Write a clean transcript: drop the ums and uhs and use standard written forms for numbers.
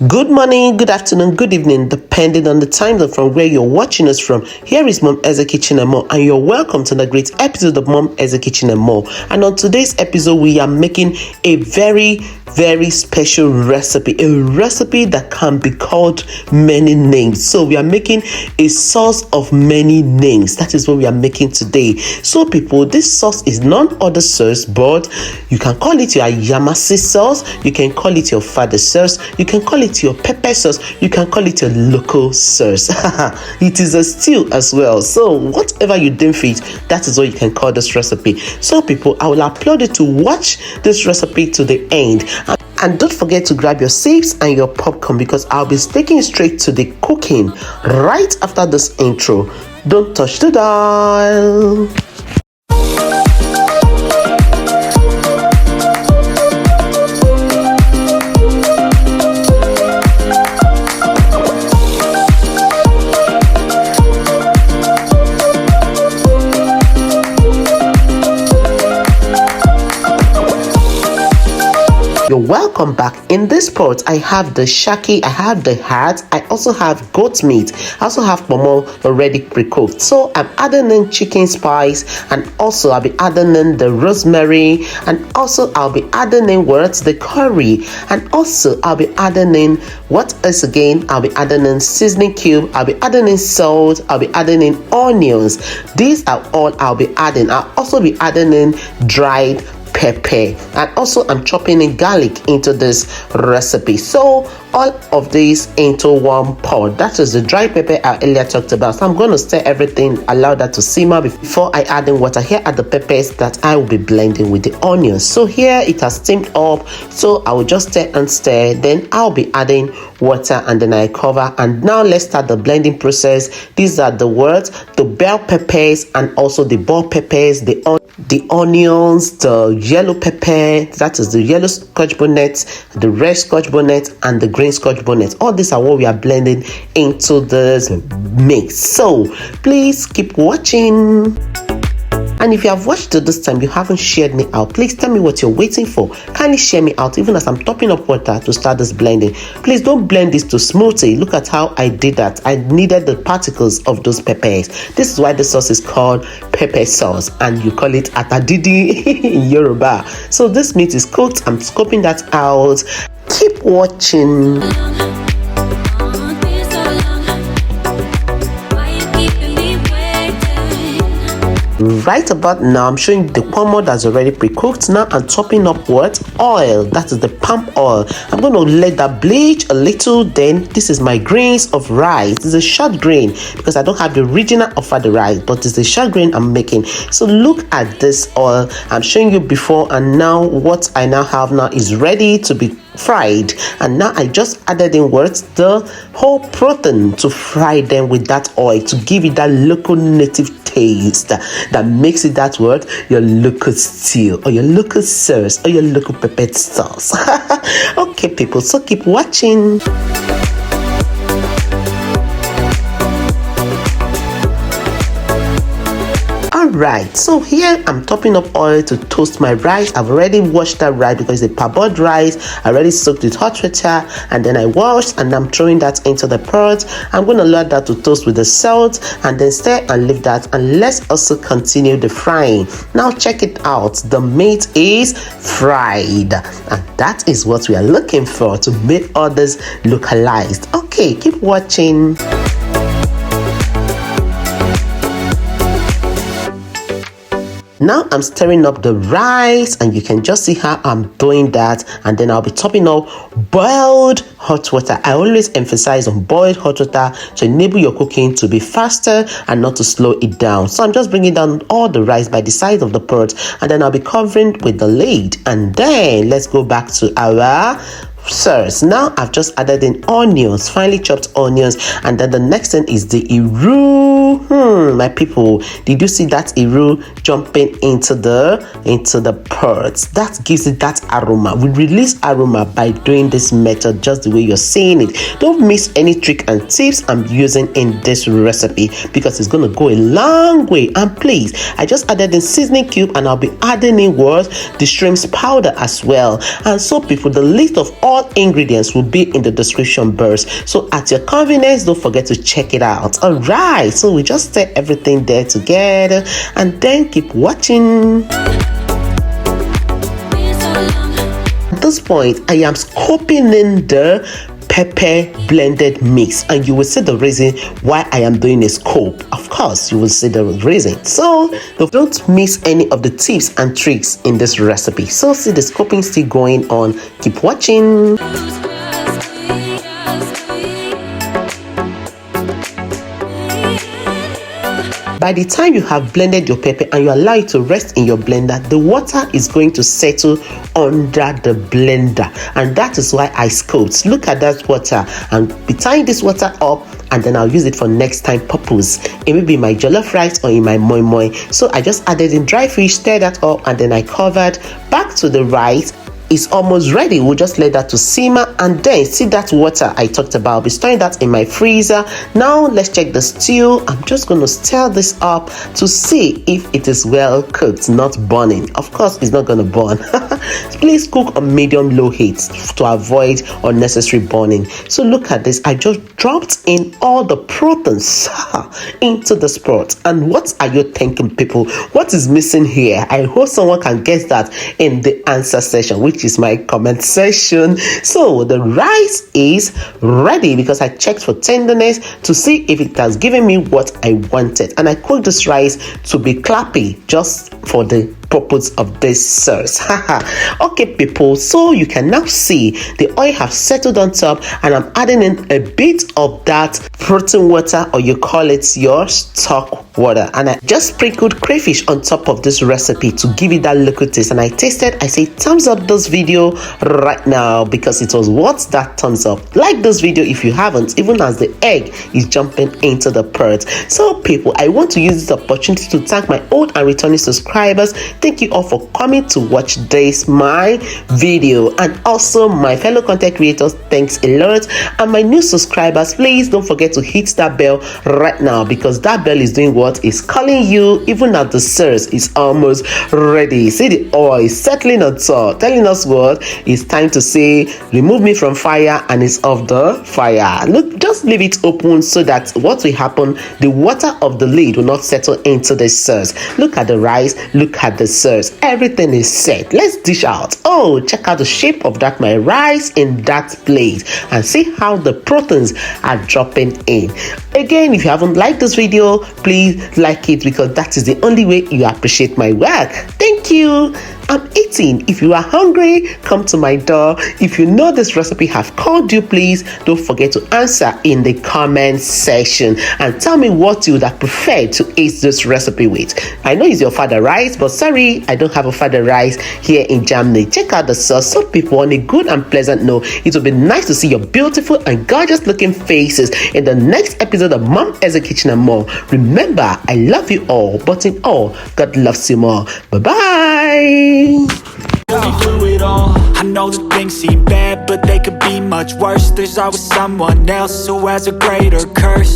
Good morning, good afternoon, good evening, depending on the time zone from where you're watching us from. Here is Mom Essy Kitchen and More, and you're welcome to the great episode of Mom Essy Kitchen and More. And on today's episode, we are making a very special recipe, a recipe that can be called many names. So we are making a sauce of many names. That is what we are making today. So people, this sauce is none other sauce, but you can call it your Ayamase sauce, you can call it your Ofada sauce, you can call it your pepper sauce, you can call it your local sauce. It is a stew as well. So whatever you deem fit, that is what you can call this recipe. So people, I will upload it to watch this recipe to the end. And don't forget to grab your sips and your popcorn, because I'll be sticking straight to the cooking right after this intro. Don't touch the dial. You're welcome back. In this pot, I have the shaki, I have the heart, I also have goat meat, I also have pomo already pre-cooked. So I'm adding in chicken spice, and also I'll be adding in the rosemary, and also I'll be adding in the curry, and also I'll be adding in I'll be adding in seasoning cube, I'll be adding in salt, I'll be adding in onions. These are all I'll be adding. I'll also be adding in dried pepper, and also I'm chopping in garlic into this recipe. So all of these into one pot. That is the dry pepper I earlier talked about. So I'm going to stir everything, allow that to simmer before I add in water. Here are the peppers that I will be blending with the onions. So here it has steamed up, so I will just stir and stir, then I'll be adding water, and then I cover. And now let's start the blending process. These are the bell peppers, and also the bell peppers, the onions, the yellow pepper, that is the yellow scotch bonnet, the red scotch bonnet, and the green scotch bonnet. All these are what we are blending into this mix. So please keep watching. And if you have watched it this time, you haven't shared me out, please tell me what you're waiting for. Kindly share me out, even as I'm topping up water to start this blending. Please don't blend this to smoothie. Look at how I did that. I needed the particles of those peppers. This is why the sauce is called pepper sauce, and you call it atadidi in Yoruba. So this meat is cooked. I'm scoping that out. Keep watching. Right about now, I'm showing the pomo that's already pre-cooked. Now I'm topping up oil. That is the palm oil. I'm going to let that bleach a little. Then this is my grains of rice. This is a short grain because I don't have the original Ofada rice, but it's the short grain I'm making. So look at this oil. I'm showing you before and now. What I now have now is ready to be fried, and now I just added in the whole protein to fry them with that oil to give it that local native taste that makes it that your local stew or your local sauce or your local pepper sauce. Okay people, so keep watching. Right, so here I'm topping up oil to toast my rice. I've already washed that rice because it's a parboiled rice. I already soaked with hot water, and then I washed, and I'm throwing that into the pot. I'm going to allow that to toast with the salt, and then stir and leave that. And let's also continue the frying. Now check it out. The meat is fried, and that is what we are looking for to make others localized. Okay, keep watching. Now I'm stirring up the rice, and you can just see how I'm doing that, and then I'll be topping up boiled hot water. I always emphasize on boiled hot water to enable your cooking to be faster and not to slow it down. So I'm just bringing down all the rice by the side of the pot, and then I'll be covering with the lid, and then let's go back to our sauce. Now I've just added in onions, finely chopped onions, and then the next thing is the iru My people, did you see that Iru jumping into the pot? That gives it that aroma. We release aroma by doing this method just the way you're seeing it. Don't miss any trick and tips I'm using in this recipe because it's going to go a long way. And please, I just added the seasoning cube and I'll be adding in the shrimps powder as well. And so people, the list of all ingredients will be in the description box. So at your convenience, don't forget to check it out. All right, so we just set everything there together and then keep watching. At this point, I am scoping in the pepper blended mix, and you will see the reason why I am doing a scope. Of course, you will see the reason. So don't miss any of the tips and tricks in this recipe. So see the scoping still going on. Keep watching. By the time you have blended your pepper and you allow it to rest in your blender, the water is going to settle under the blender, and that is why I scoped. Look at that water, and be tying this water up, and then I'll use it for next time purpose. It may be my jollof rice or in my moi moi. So I just added in dry fish, stir that up, and then I covered back to the rice. It's almost ready. We'll just let that to simmer, and then see that water I talked about. I'll be storing that in my freezer. Now let's check the stew. I'm just going to stir this up to see if it is well cooked, not burning. Of course, it's not going to burn. Please cook on medium-low heat to avoid unnecessary burning. So look at this. I just dropped in all the proteins into the pot. And what are you thinking, people? What is missing here? I hope someone can guess that in the answer section, which is my comment section. So the rice is ready because I checked for tenderness to see if it has given me what I wanted, and I cooked this rice to be clappy just for the purpose of this sauce. Okay people, so you can now see the oil have settled on top, and I'm adding in a bit of that protein water, or you call it your stock water, and I just sprinkled crayfish on top of this recipe to give it that liquid taste. And I tasted, I say thumbs up this video right now because it was worth that thumbs up. Like this video if you haven't, even as the egg is jumping into the pot. So people, I want to use this opportunity to thank my old and returning subscribers. Thank you all for coming to watch this my video, and also my fellow content creators, thanks a lot. And my new subscribers, please don't forget to hit that bell right now because that bell is doing what is calling you even as the sauce is almost ready. See the oil is settling on top, telling us what it's time to say remove me from fire, and it's off the fire. Look, just leave it open so that what will happen, the water of the lid will not settle into the sauce. Look at the rice, look at the sauce, everything is set. Let's dish out. Oh, check out the shape of that my rice in that plate, and see how the proteins are dropping in. Again, if you haven't liked this video, please like it because that is the only way you appreciate my work. Thank you. I'm eating. If you are hungry, come to my door. If you know this recipe have called you, please don't forget to answer in the comment section and tell me what you would have preferred to eat this recipe with. I know it's your father rice, but sorry, I don't have a father rice here in Germany. Check out the sauce. So people, on a good and pleasant note, it would be nice to see your beautiful and gorgeous looking faces in the next episode of Mom Essy Kitchen and More. Remember, I love you all, but in all, God loves you more. Bye-bye. Through it all, I know that things seem bad, but they could be much worse. There's always someone else who has a greater curse.